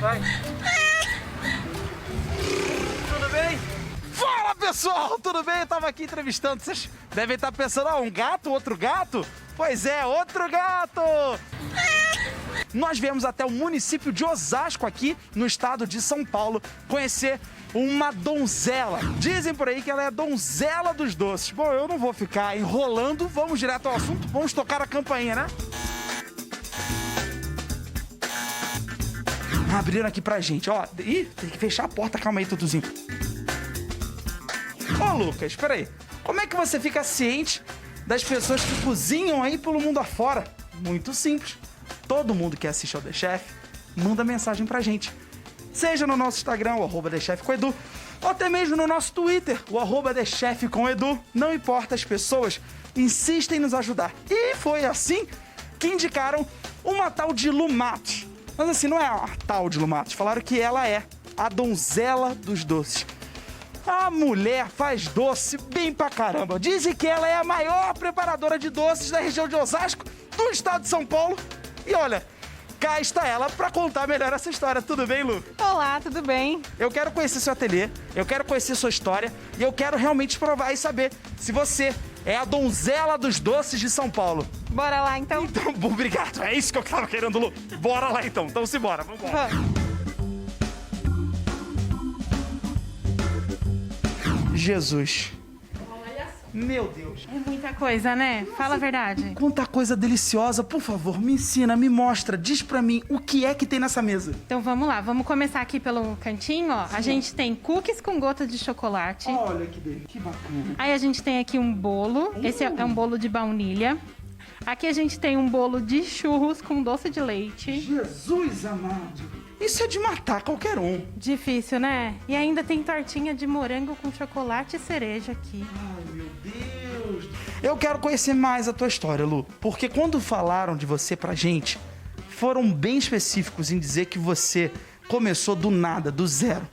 Vai. Tudo bem? Fala, pessoal! Tudo bem? Eu tava aqui entrevistando. Vocês devem estar pensando, um gato, outro gato? Pois é, outro gato! Nós viemos até o município de Osasco, aqui no estado de São Paulo, conhecer uma donzela. Dizem por aí que ela é a donzela dos doces. Bom, eu não vou ficar enrolando, vamos direto ao assunto, vamos tocar a campainha, né? Abriram aqui pra gente, ó. Ih, tem que fechar a porta, calma aí, Tutuzinho. Ô, Lucas, peraí. Como é que você fica ciente das pessoas que cozinham aí pelo mundo afora? Muito simples. Todo mundo que assiste ao The Chef manda mensagem pra gente. Seja no nosso Instagram, o @TheChefComEdu, ou até mesmo no nosso Twitter, o @TheChefComEdu. Não importa, as pessoas insistem em nos ajudar. E foi assim que indicaram uma tal de Lu Matos. Mas assim, não é a tal de Lu Matos. Falaram que ela é a donzela dos doces. A mulher faz doce bem pra caramba. Dizem que ela é a maior preparadora de doces da região de Osasco, do estado de São Paulo. E olha, cá está ela pra contar melhor essa história. Tudo bem, Lu? Olá, tudo bem? Eu quero conhecer seu ateliê, eu quero conhecer sua história e eu quero realmente provar e saber se você é a donzela dos doces de São Paulo. Bora lá, então? Então, bom, obrigado. É isso que eu tava querendo, Lu. Bora lá, então. Então, simbora. Vambora. Jesus. Olha só. Meu Deus. É muita coisa, né? Fala a verdade. Quanta coisa deliciosa. Por favor, me ensina, me mostra. Diz pra mim o que é que tem nessa mesa. Então vamos lá, vamos começar aqui pelo cantinho, ó. A gente tem cookies com gota de chocolate. Olha que delícia. Que bacana. Aí a gente tem aqui um bolo. Esse é um bolo de baunilha. Aqui a gente tem um bolo de churros com doce de leite. Jesus amado. Isso é de matar qualquer um. Difícil, né? E ainda tem tortinha de morango com chocolate e cereja aqui. Ai, meu Deus. Eu quero conhecer mais a tua história, Lu. Porque quando falaram de você pra gente, foram bem específicos em dizer que você começou do nada, do zero.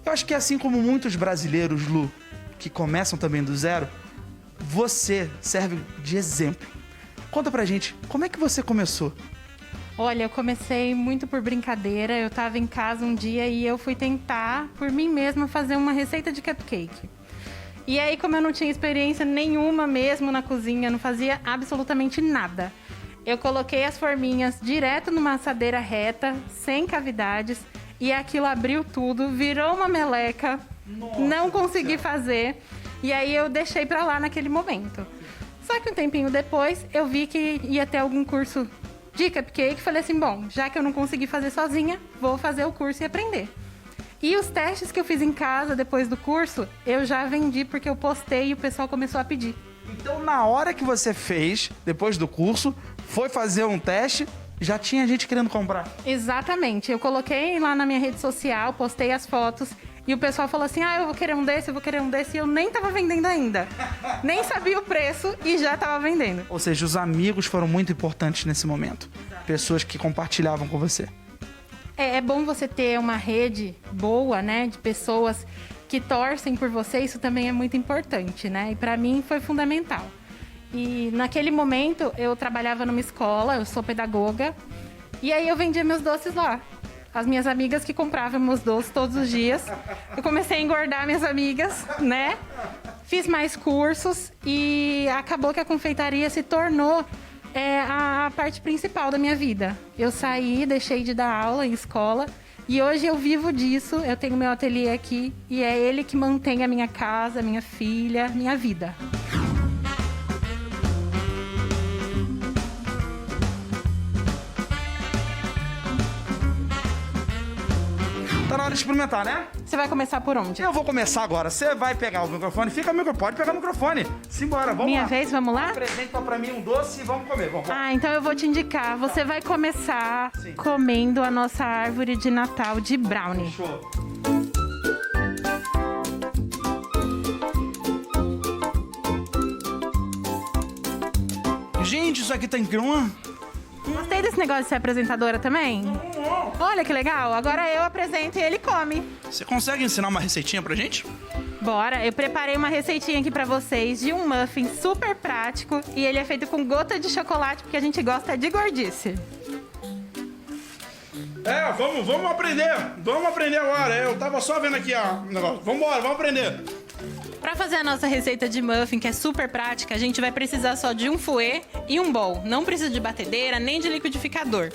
Eu acho que assim como muitos brasileiros, Lu, que começam também do zero, você serve de exemplo. Conta pra gente, como é que você começou? Olha, eu comecei muito por brincadeira. Eu tava em casa um dia e eu fui tentar, por mim mesma, fazer uma receita de cupcake. E aí, como eu não tinha experiência nenhuma mesmo na cozinha, não fazia absolutamente nada, eu coloquei as forminhas direto numa assadeira reta, sem cavidades, e aquilo abriu tudo, virou uma meleca. Nossa, não consegui fazer. E aí eu deixei pra lá naquele momento. Só que um tempinho depois, eu vi que ia ter algum curso de cupcake. Falei assim, bom, já que eu não consegui fazer sozinha, vou fazer o curso e aprender. E os testes que eu fiz em casa depois do curso, eu já vendi porque eu postei e o pessoal começou a pedir. Então, na hora que você fez, depois do curso, foi fazer um teste, já tinha gente querendo comprar. Exatamente. Eu coloquei lá na minha rede social, postei as fotos e o pessoal falou assim, eu vou querer um desse, eu vou querer um desse. E eu nem tava vendendo ainda. Nem sabia o preço e já tava vendendo. Ou seja, os amigos foram muito importantes nesse momento. Pessoas que compartilhavam com você. É bom você ter uma rede boa, né, de pessoas que torcem por você. Isso também é muito importante, né? E pra mim foi fundamental. E naquele momento eu trabalhava numa escola, eu sou pedagoga. E aí eu vendia meus doces lá. As minhas amigas que compravam meus doces todos os dias. Eu comecei a engordar minhas amigas, né? Fiz mais cursos e acabou que a confeitaria se tornou a parte principal da minha vida. Eu saí, deixei de dar aula em escola e hoje eu vivo disso. Eu tenho meu ateliê aqui e é ele que mantém a minha casa, minha filha, minha vida. Tá na hora de experimentar, né? Você vai começar por onde? Eu vou começar agora. Você vai pegar o microfone. Pode pegar o microfone. Simbora, vamos Minha lá. vez, vamos lá? Apresenta pra mim um doce e vamos comer. Vamos. Então eu vou te indicar. Você vai começar Sim. comendo a nossa árvore de Natal de brownie. Show. Gente, isso aqui tá incrível. Gostei desse negócio de ser apresentadora também? Olha que legal. Agora eu apresento e ele come. Você consegue ensinar uma receitinha pra gente? Bora, eu preparei uma receitinha aqui pra vocês de um muffin super prático e ele é feito com gota de chocolate porque a gente gosta de gordice. Vamos aprender. Vamos aprender agora. Eu tava só vendo aqui, ó, o negócio. Vambora, vamos aprender. Pra fazer a nossa receita de muffin, que é super prática, a gente vai precisar só de um fouet e um bowl. Não precisa de batedeira nem de liquidificador.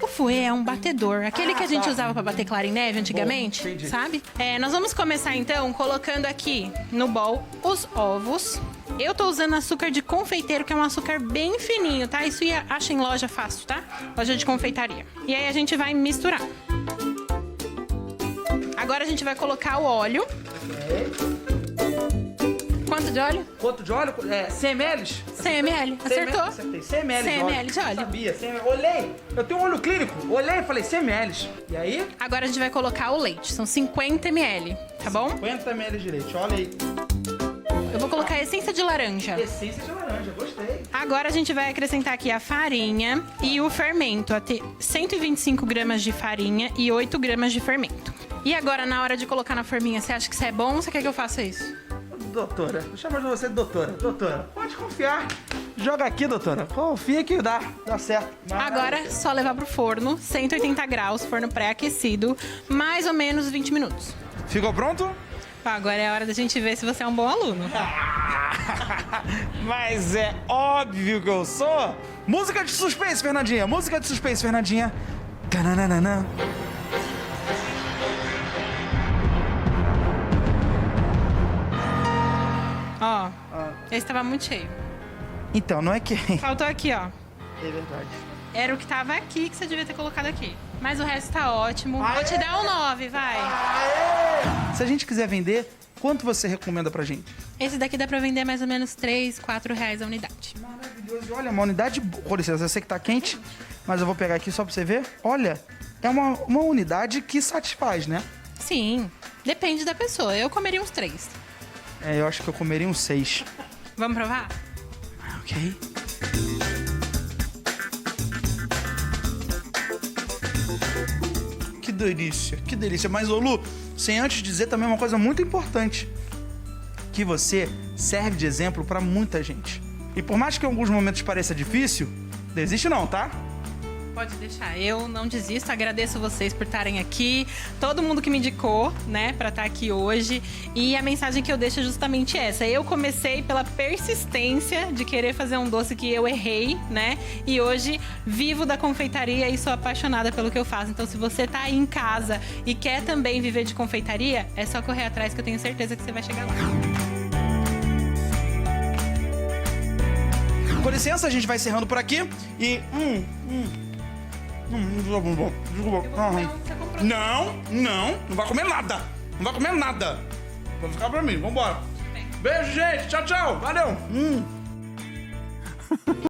O fouet é um batedor, aquele que a gente usava pra bater clara em neve antigamente, Bom, entendi. sabe? Nós vamos começar então colocando aqui no bowl os ovos. Eu tô usando açúcar de confeiteiro, que é um açúcar bem fininho, tá? Isso acha em loja fácil, tá? Loja de confeitaria. E aí a gente vai misturar. Agora a gente vai colocar o óleo. Quanto de óleo? Quanto de óleo? 100 ml? 100 ml. Acertou? Acertei. 100 ml 100 ml de óleo. Sabia, 100 ml. Olhei. Eu tenho um olho clínico. Olhei e falei 100 ml. E aí? Agora a gente vai colocar o leite. São 50 ml, tá bom? 50 ml de leite. Olha aí. Eu vou colocar a essência de laranja. Essência de laranja. Gostei. Agora a gente vai acrescentar aqui a farinha e o fermento. 125 gramas de farinha e 8 gramas de fermento. E agora, na hora de colocar na forminha, você acha que isso é bom ou você quer que eu faça isso? Doutora, eu chamo você de doutora. Doutora, pode confiar. Joga aqui, doutora. Confia que dá certo. Agora, só levar pro forno, 180 graus, forno pré-aquecido, mais ou menos 20 minutos. Ficou pronto? Agora é a hora da gente ver se você é um bom aluno. Mas é óbvio que eu sou. Música de suspense, Fernandinha. Música de suspense, Fernandinha. Tananana. Ó, esse tava muito cheio. Então, não é que... Faltou aqui, ó. É verdade. Era o que tava aqui que você devia ter colocado aqui. Mas o resto tá ótimo. Vou te dar um 9, vai. Se a gente quiser vender, quanto você recomenda pra gente? Esse daqui dá pra vender mais ou menos 3, 4 reais a unidade. Maravilhoso. Olha, uma unidade... Com licença, eu sei que tá quente, mas eu vou pegar aqui só pra você ver. Olha, é uma unidade que satisfaz, né? Sim, depende da pessoa. Eu comeria uns 3. Eu acho que eu comeria uns 6. Vamos provar? Ok. Que delícia, que delícia. Mas, ô Lu, sem antes dizer também uma coisa muito importante. Que você serve de exemplo pra muita gente. E por mais que em alguns momentos pareça difícil, desiste não, tá? Pode deixar, eu não desisto, agradeço vocês por estarem aqui, todo mundo que me indicou, né, pra estar aqui hoje, e a mensagem que eu deixo é justamente essa. Eu comecei pela persistência de querer fazer um doce que eu errei, né, e hoje vivo da confeitaria e sou apaixonada pelo que eu faço. Então, se você tá aí em casa e quer também viver de confeitaria, é só correr atrás que eu tenho certeza que você vai chegar lá. Com licença, a gente vai encerrando por aqui e... Desculpa. Não vai comer nada. Não vai comer nada. Vai ficar pra mim, vambora. Beijo, gente. Tchau, tchau. Valeu.